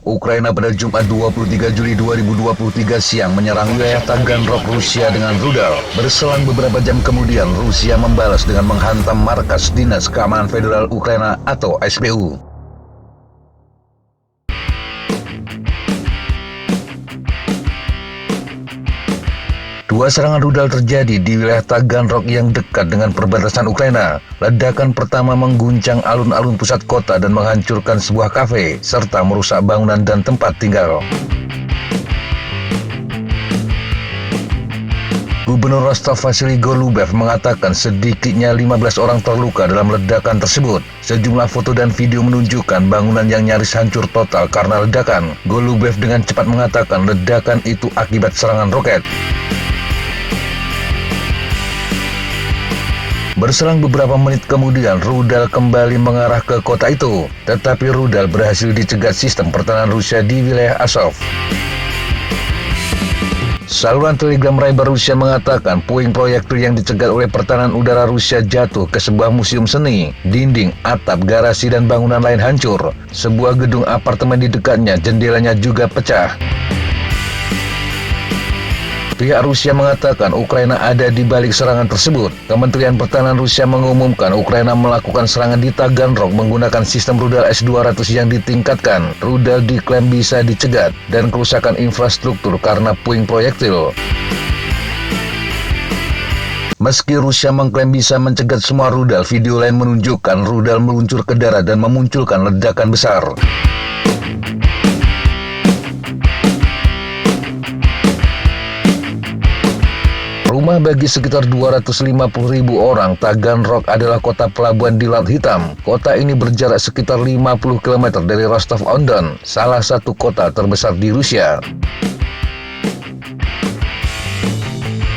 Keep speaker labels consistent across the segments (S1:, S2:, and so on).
S1: Ukraina pada Jumat 23 Juli 2023 siang menyerang wilayah Taganrog, Rusia dengan rudal. Berselang beberapa jam kemudian, Rusia membalas dengan menghantam markas Dinas Keamanan Federal Ukraina atau SBU. Dua serangan rudal terjadi di wilayah Taganrog yang dekat dengan perbatasan Ukraina. Ledakan pertama mengguncang alun-alun pusat kota dan menghancurkan sebuah kafe, serta merusak bangunan dan tempat tinggal. Gubernur Rostov Vasily Golubev mengatakan sedikitnya 15 orang terluka dalam ledakan tersebut. Sejumlah foto dan video menunjukkan bangunan yang nyaris hancur total karena ledakan. Golubev dengan cepat mengatakan ledakan itu akibat serangan roket. Berselang beberapa menit kemudian, rudal kembali mengarah ke kota itu. Tetapi rudal berhasil dicegat sistem pertahanan Rusia di wilayah Azov. Saluran Telegram Raibar Rusia mengatakan puing proyektil yang dicegat oleh pertahanan udara Rusia jatuh ke sebuah museum seni. Dinding, atap, garasi, dan bangunan lain hancur. Sebuah gedung apartemen di dekatnya, jendelanya juga pecah. Pihak Rusia mengatakan Ukraina ada di balik serangan tersebut. Kementerian Pertahanan Rusia mengumumkan Ukraina melakukan serangan di Taganrog menggunakan sistem rudal S-200 yang ditingkatkan. Rudal diklaim bisa dicegat dan kerusakan infrastruktur karena puing proyektil. Meski Rusia mengklaim bisa mencegat semua rudal, video lain menunjukkan rudal meluncur ke darat dan memunculkan ledakan besar. Rumah bagi sekitar 250.000 orang, Taganrog adalah kota pelabuhan di Laut Hitam. Kota ini berjarak sekitar 50 km dari Rostov-on-Don, salah satu kota terbesar di Rusia.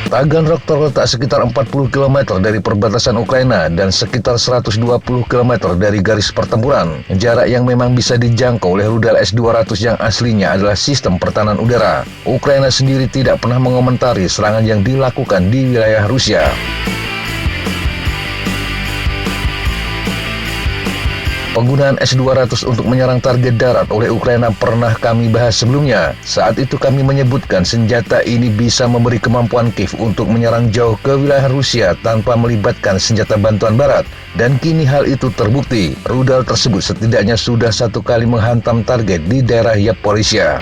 S1: Taganrog terletak sekitar 40 km dari perbatasan Ukraina dan sekitar 120 km dari garis pertempuran. Jarak yang memang bisa dijangkau oleh rudal S-200 yang aslinya adalah sistem pertahanan udara. Ukraina sendiri tidak pernah mengomentari serangan yang dilakukan di wilayah Rusia. Penggunaan S-200 untuk menyerang target darat oleh Ukraina pernah kami bahas sebelumnya. Saat itu kami menyebutkan senjata ini bisa memberi kemampuan Kiev untuk menyerang jauh ke wilayah Rusia tanpa melibatkan senjata bantuan barat. Dan kini hal itu terbukti. Rudal tersebut setidaknya sudah satu kali menghantam target di daerah Zaporizhzhia.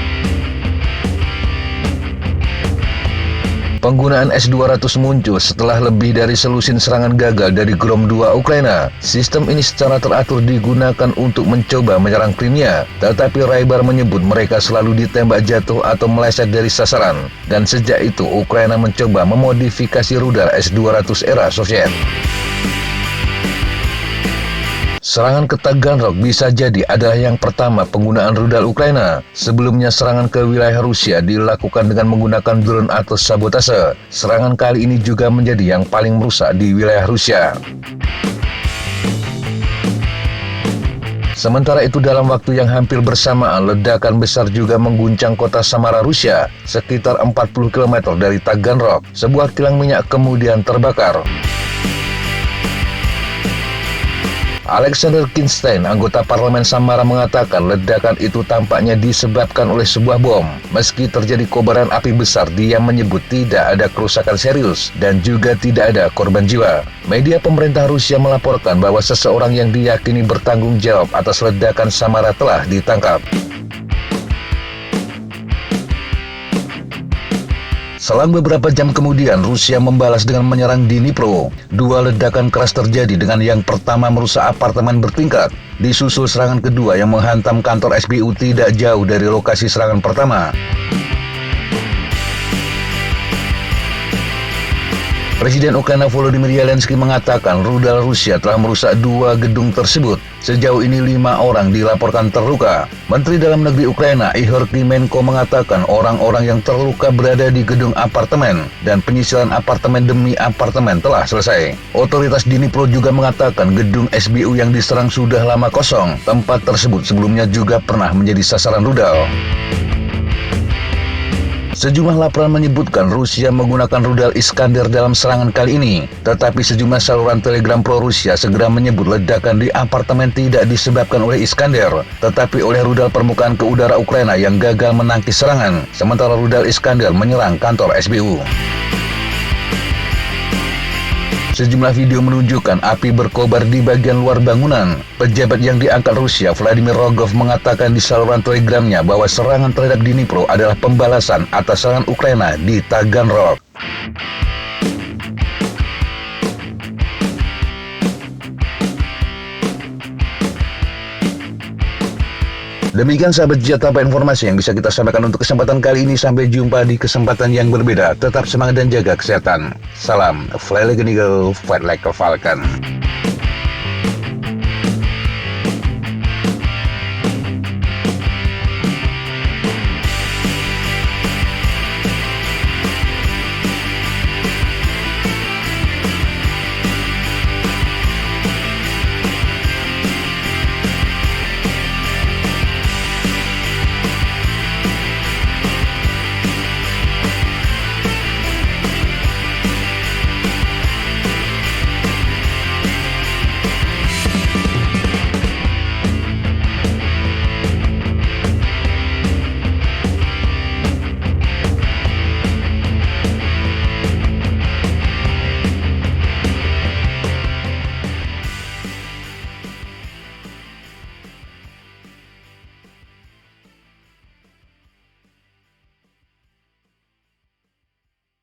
S1: Penggunaan S-200 muncul setelah lebih dari selusin serangan gagal dari Grom 2 Ukraina. Sistem ini secara teratur digunakan untuk mencoba menyerang Crimea, tetapi Raibar menyebut mereka selalu ditembak jatuh atau meleset dari sasaran. Dan sejak itu, Ukraina mencoba memodifikasi rudal S-200 era Soviet. Serangan ke Taganrog bisa jadi adalah yang pertama penggunaan rudal Ukraina. Sebelumnya serangan ke wilayah Rusia dilakukan dengan menggunakan drone atau sabotase. Serangan kali ini juga menjadi yang paling merusak di wilayah Rusia. Sementara itu dalam waktu yang hampir bersamaan, ledakan besar juga mengguncang kota Samara, Rusia, sekitar 40 km dari Taganrog. Sebuah kilang minyak kemudian terbakar. Alexander Kinstein, anggota parlemen Samara, mengatakan ledakan itu tampaknya disebabkan oleh sebuah bom. Meski terjadi kobaran api besar, dia menyebut tidak ada kerusakan serius dan juga tidak ada korban jiwa. Media pemerintah Rusia melaporkan bahwa seseorang yang diyakini bertanggung jawab atas ledakan Samara telah ditangkap. Selang beberapa jam kemudian, Rusia membalas dengan menyerang Dnipro. Dua ledakan keras terjadi, dengan yang pertama merusak apartemen bertingkat. Disusul serangan kedua yang menghantam kantor SBU tidak jauh dari lokasi serangan pertama. Presiden Ukraina Volodymyr Zelensky mengatakan rudal Rusia telah merusak dua gedung tersebut. Sejauh ini 5 orang dilaporkan terluka. Menteri Dalam Negeri Ukraina Ihor Klimenko mengatakan orang-orang yang terluka berada di gedung apartemen dan penyisiran apartemen demi apartemen telah selesai. Otoritas Dnipro juga mengatakan gedung SBU yang diserang sudah lama kosong. Tempat tersebut sebelumnya juga pernah menjadi sasaran rudal. Sejumlah laporan menyebutkan Rusia menggunakan rudal Iskander dalam serangan kali ini, tetapi sejumlah saluran telegram pro-Rusia segera menyebut ledakan di apartemen tidak disebabkan oleh Iskander, tetapi oleh rudal permukaan ke udara Ukraina yang gagal menangkis serangan, sementara rudal Iskander menyerang kantor SBU. Sejumlah video menunjukkan api berkobar di bagian luar bangunan. Pejabat yang diangkat Rusia, Vladimir Rogov, mengatakan di saluran telegramnya bahwa serangan terhadap Dnipro adalah pembalasan atas serangan Ukraina di Taganrog. Demikian sahabat Jataba informasi yang bisa kita sampaikan untuk kesempatan kali ini. Sampai jumpa di kesempatan yang berbeda. Tetap semangat dan jaga kesehatan. Salam Fly Like an Eagle, Fight Like a Falcon.